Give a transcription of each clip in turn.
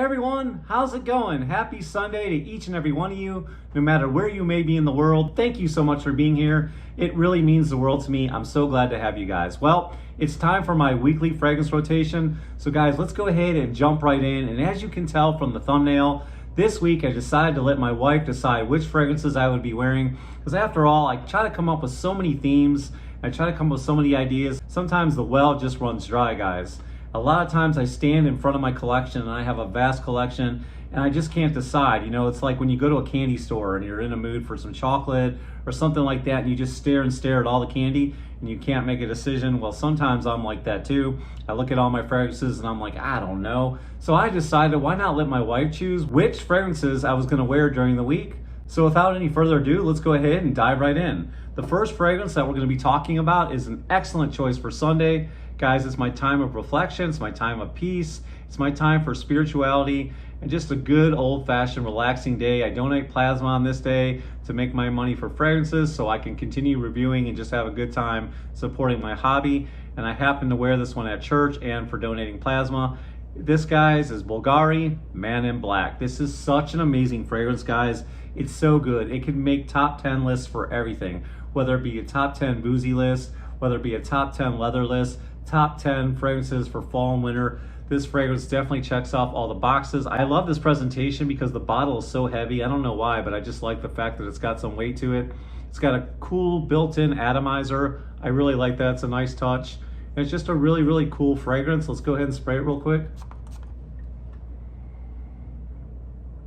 everyone, how's it going? Happy Sunday to each and every one of you, no matter where you may be in the world. Thank you so much for being here. It really means the world to me. I'm so glad to have you guys. Well, it's time for my weekly fragrance rotation. So guys, let's go ahead and jump right in. And as you can tell from the thumbnail, this week I decided to let my wife decide which fragrances I would be wearing. Because after all, I try to come up with so many themes. I try to come up with so many ideas. Sometimes the well just runs dry, guys. A lot of times I stand in front of my collection and I have a vast collection and I just can't decide. You know, it's like when you go to a candy store and you're in a mood for some chocolate or something like that and you just stare and stare at all the candy and you can't make a decision. Well, sometimes I'm like that too. I look at all my fragrances and I'm like, I don't know. So I decided, why not let my wife choose which fragrances I was gonna wear during the week? So without any further ado, let's go ahead and dive right in. The first fragrance that we're gonna be talking about is an excellent choice for Sunday. Guys, it's my time of reflection, it's my time of peace, it's my time for spirituality, and just a good old-fashioned relaxing day. I donate plasma on this day to make my money for fragrances so I can continue reviewing and just have a good time supporting my hobby. And I happen to wear this one at church and for donating plasma. This, guys, is Bulgari Man in Black. This is such an amazing fragrance, guys. It's so good. It can make top 10 lists for everything, whether it be a top 10 boozy list, whether it be a top 10 leather list, top 10 fragrances for fall and winter. This fragrance definitely checks off all the boxes. I love this presentation because the bottle is so heavy. I don't know why, but I just like the fact that it's got some weight to it. It's got a cool built-in atomizer. I really like that. It's a nice touch. And it's just a really, really cool fragrance. Let's go ahead and spray it real quick.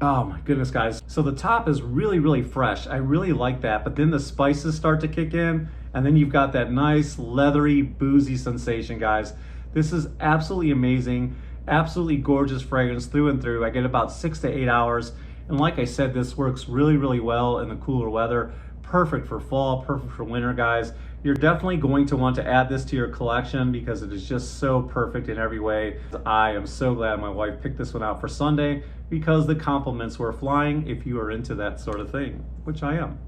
Oh my goodness, guys. So the top is really, really fresh. I really like that. But then the spices start to kick in, and then you've got that nice, leathery, boozy sensation, guys. This is absolutely amazing, absolutely gorgeous fragrance through and through. I get about 6 to 8 hours. And like I said, this works really, really well in the cooler weather. Perfect for fall, perfect for winter, guys. You're definitely going to want to add this to your collection because it is just so perfect in every way. I am so glad my wife picked this one out for Sunday because the compliments were flying if you are into that sort of thing, which I am.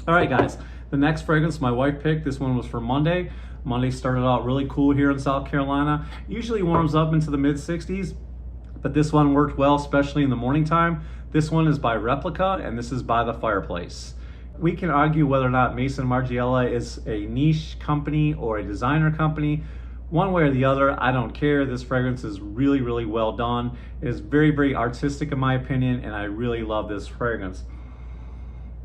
All right, guys, the next fragrance my wife picked, this one was for Monday. Monday started out really cool here in South Carolina. Usually warms up into the mid 60s, but this one worked well, especially in the morning time. This one is by Replica, and this is by The Fireplace. We can argue whether or not Maison Margiela is a niche company or a designer company. One way or the other, I don't care. This fragrance is really, really well done. It is very, very artistic in my opinion, and I really love this fragrance.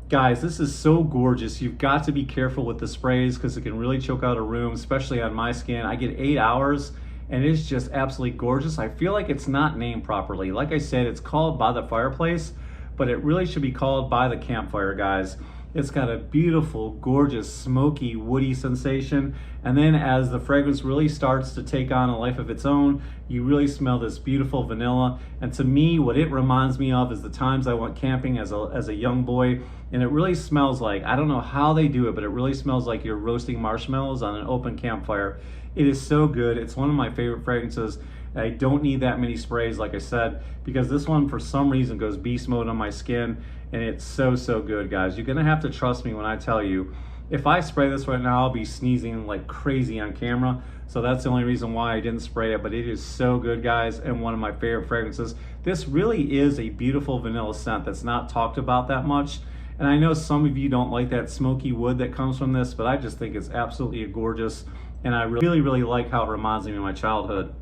Guys, this is so gorgeous. You've got to be careful with the sprays because it can really choke out a room, especially on my skin. I get 8 hours and it's just absolutely gorgeous. I feel like it's not named properly. Like I said, it's called By the Fireplace, but it really should be called By the Campfire, guys. It's got a beautiful, gorgeous, smoky, woody sensation. And then as the fragrance really starts to take on a life of its own, you really smell this beautiful vanilla. And to me, what it reminds me of is the times I went camping as a young boy. And it really smells like, I don't know how they do it, but it really smells like you're roasting marshmallows on an open campfire. It is so good. It's one of my favorite fragrances. I don't need that many sprays, like I said, because this one for some reason goes beast mode on my skin, and it's so, so good, guys. You're gonna have to trust me when I tell you, if I spray this right now, I'll be sneezing like crazy on camera. So that's the only reason why I didn't spray it, but it is so good, guys, and one of my favorite fragrances. This really is a beautiful vanilla scent that's not talked about that much. And I know some of you don't like that smoky wood that comes from this, but I just think it's absolutely gorgeous. And I really, really like how it reminds me of my childhood.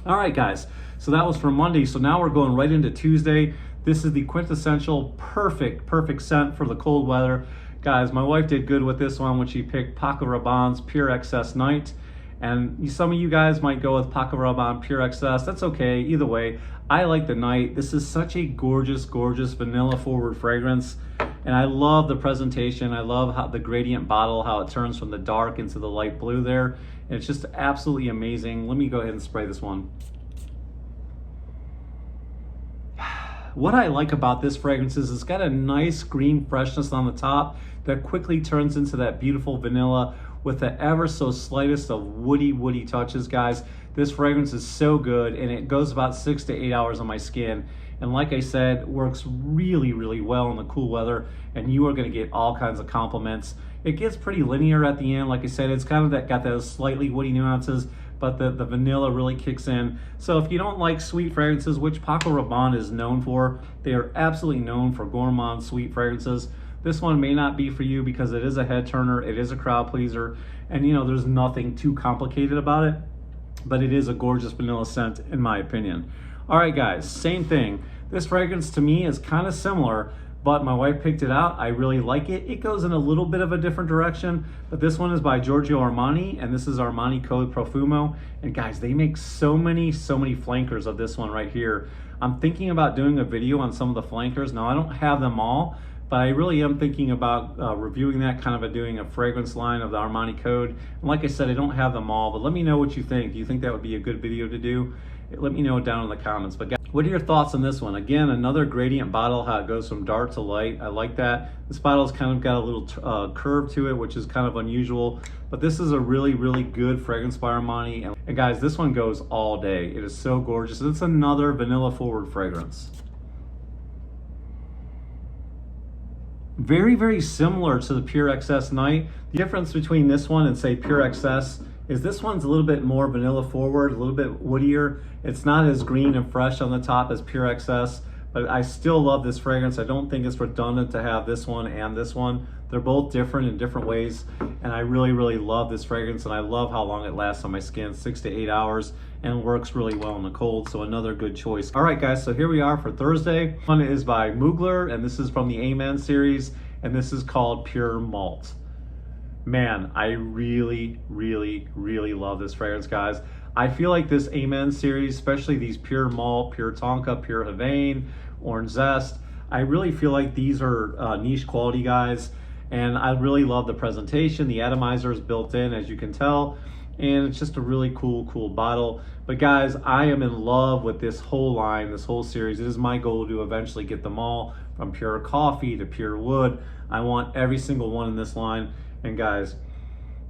All right, guys, so that was for Monday. So now we're going right into Tuesday. This is the quintessential perfect scent for the cold weather. Guys, my wife did good with this one when she picked Paco Rabanne's Pure Excess Night. And some of you guys might go with Paco Rabanne Pure Excess. That's okay, either way. I like the Night. This is such a gorgeous, gorgeous vanilla forward fragrance. And I love the presentation. I love how the gradient bottle, how it turns from the dark into the light blue there. And it's just absolutely amazing. Let me go ahead and spray this one. What I like about this fragrance is it's got a nice green freshness on the top that quickly turns into that beautiful vanilla with the ever so slightest of woody touches, guys. This fragrance is so good, and it goes about 6 to 8 hours on my skin. And like I said, works really, really well in the cool weather, and you are gonna get all kinds of compliments. It gets pretty linear at the end. Like I said, it's kind of got those slightly woody nuances, but the vanilla really kicks in. So if you don't like sweet fragrances, which Paco Rabanne is known for, they are absolutely known for gourmand sweet fragrances. This one may not be for you because it is a head turner, it is a crowd pleaser, and you know, there's nothing too complicated about it, but it is a gorgeous vanilla scent in my opinion. All right guys, same thing. This fragrance to me is kind of similar, but my wife picked it out. I really like it. It goes in a little bit of a different direction, but this one is by Giorgio Armani, and this is Armani Code Profumo. And guys, they make so many flankers of this one right here. I'm thinking about doing a video on some of the flankers. Now, I don't have them all, but I really am thinking about reviewing that, kind of doing a fragrance line of the Armani Code. And like I said, I don't have them all, but let me know what you think. Do you think that would be a good video to do? Let me know down in the comments. But guys, what are your thoughts on this one? Again, another gradient bottle, how it goes from dark to light. I like that. This bottle's kind of got a little curve to it, which is kind of unusual. But this is a really good fragrance by Armani. And guys, this one goes all day. It is so gorgeous. It's another vanilla forward fragrance. Very similar to the Pure XS Night. The difference between this one and say Pure XS is this one's a little bit more vanilla forward, a little bit woodier. It's not as green and fresh on the top as Pure XS, but I still love this fragrance. I don't think it's redundant to have this one and this one. They're both different in different ways, and I really love this fragrance, and I love how long it lasts on my skin, 6 to 8 hours, and works really well in the cold, so another good choice. All right guys, so here we are for Thursday. One is by Mugler, and this is from the Amen series, and this is called Pure Malt. Man, I really love this fragrance, guys. I feel like this Amen series, especially these Pure Malt, Pure Tonka, Pure Havane, Orange Zest, I really feel like these are niche quality, guys. And I really love the presentation. The atomizer is built in, as you can tell, and it's just a really cool bottle. But guys, I am in love with this whole line, this whole series. It is my goal to eventually get them all, from Pure Coffee to Pure Wood. I want every single one in this line. And guys,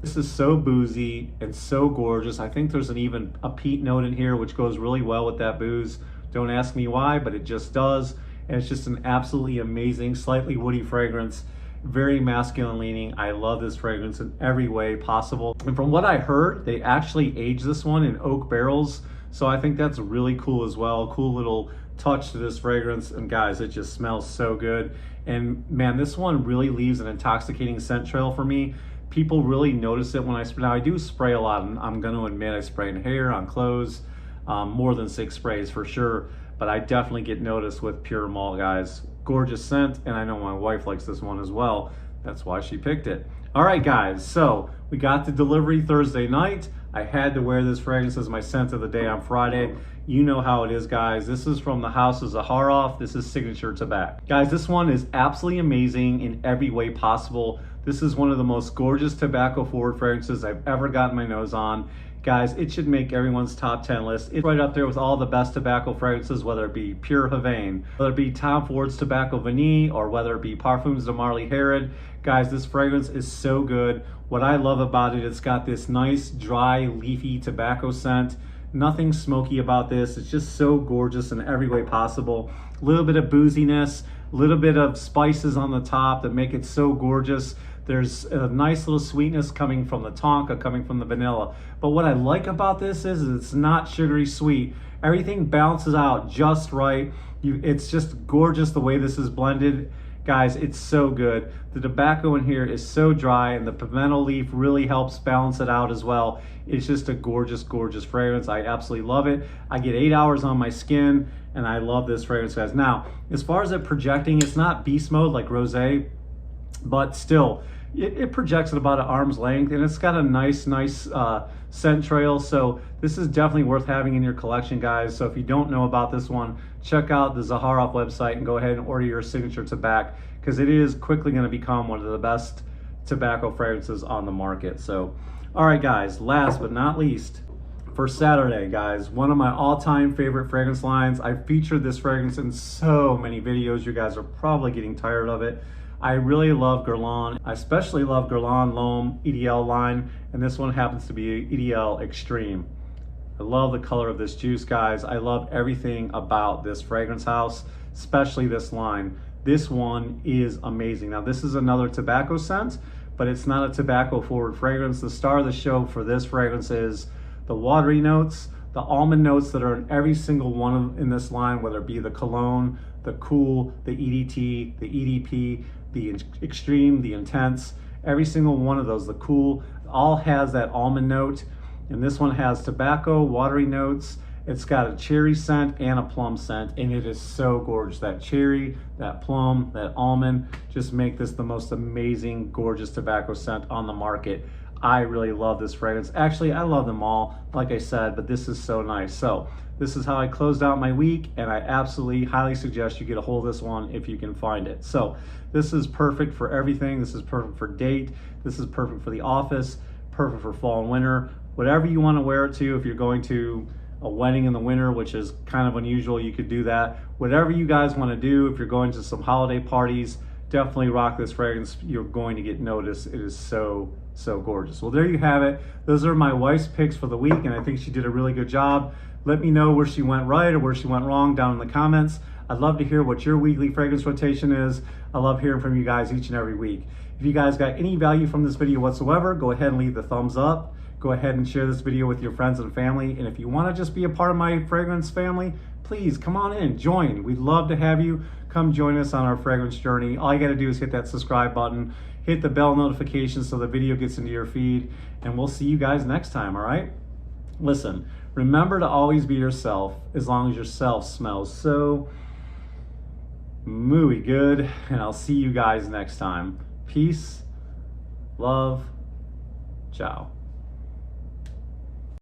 this is so boozy and so gorgeous. I think there's even a peat note in here, which goes really well with that booze. Don't ask me why, but it just does. And it's just an absolutely amazing, slightly woody fragrance. Very masculine leaning. I love this fragrance in every way possible. And from what I heard, they actually aged this one in oak barrels. So I think that's really cool as well. Cool little touch to this fragrance. And guys, it just smells so good. And man, this one really leaves an intoxicating scent trail for me. People really notice it when I spray. Now I do spray a lot, and I'm gonna admit I spray in hair, on clothes, more than 6 sprays for sure. But I definitely get noticed with Pure Malt, guys. Gorgeous scent, and I know my wife likes this one as well. That's why she picked it. All right, guys, so we got the delivery Thursday night. I had to wear this fragrance as my scent of the day on Friday. You know how it is, guys. This is from the house of Zaharoff. This is Signature Tobacco. Guys, this one is absolutely amazing in every way possible. This is one of the most gorgeous tobacco forward fragrances I've ever gotten my nose on. Guys, it should make everyone's top 10 list. It's right up there with all the best tobacco fragrances, whether it be Pure Havane, whether it be Tom Ford's Tobacco Vanille, or whether it be Parfums de Marly Herod. Guys, this fragrance is so good. What I love about it, it's got this nice, dry, leafy tobacco scent. Nothing smoky about this. It's just so gorgeous in every way possible. A little bit of booziness, a little bit of spices on the top that make it so gorgeous. There's a nice little sweetness coming from the tonka, coming from the vanilla. But what I like about this is it's not sugary sweet. Everything balances out just right. It's just gorgeous the way this is blended. Guys, it's so good. The tobacco in here is so dry, and the pimento leaf really helps balance it out as well. It's just a gorgeous fragrance. I absolutely love it. I get 8 hours on my skin, and I love this fragrance, guys. Now, as far as it projecting, it's not beast mode like Rosé, but still, it projects at about an arm's length, and it's got a nice scent trail. So this is definitely worth having in your collection, guys. So if you don't know about this one, check out the Zaharoff website and go ahead and order your Signature Tobacco, because it is quickly going to become one of the best tobacco fragrances on the market. So, all right, guys, last but not least, for Saturday, guys, one of my all-time favorite fragrance lines. I've featured this fragrance in so many videos. You guys are probably getting tired of it. I really love Guerlain. I especially love Guerlain L'Homme EDL line, and this one happens to be EDL Extreme. I love the color of this juice, guys. I love everything about this fragrance house, especially this line. This one is amazing. Now, this is another tobacco scent, but it's not a tobacco forward fragrance. The star of the show for this fragrance is the watery notes, the almond notes that are in every single one in this line, whether it be the Cologne, the Cool, the EDT, the EDP, the Extreme, the Intense, every single one of those, the Cool, all has that almond note. And this one has tobacco, watery notes. It's got a cherry scent and a plum scent, and it is so gorgeous. That cherry, that plum, that almond just make this the most amazing, gorgeous tobacco scent on the market. I really love this fragrance. Actually, I love them all, like I said, but this is so nice. So this is how I closed out my week, and I absolutely highly suggest you get a hold of this one if you can find it. So this is perfect for everything. This is perfect for date. This is perfect for the office, perfect for fall and winter. Whatever you want to wear it to, if you're going to a wedding in the winter, which is kind of unusual, you could do that. Whatever you guys want to do, if you're going to some holiday parties, definitely rock this fragrance. You're going to get noticed. It is so gorgeous. Well, there you have it. Those are my wife's picks for the week, and I think she did a really good job. Let me know where she went right or where she went wrong down in the comments. I'd love to hear what your weekly fragrance rotation is. I love hearing from you guys each and every week. If you guys got any value from this video whatsoever, go ahead and leave the thumbs up. Go ahead and share this video with your friends and family. And if you want to just be a part of my fragrance family, please come on in, join. We'd love to have you. Come join us on our fragrance journey. All you got to do is hit that subscribe button, hit the bell notification so the video gets into your feed, and we'll see you guys next time, all right? Listen, remember to always be yourself as long as yourself smells so muy good, and I'll see you guys next time. Peace, love, ciao.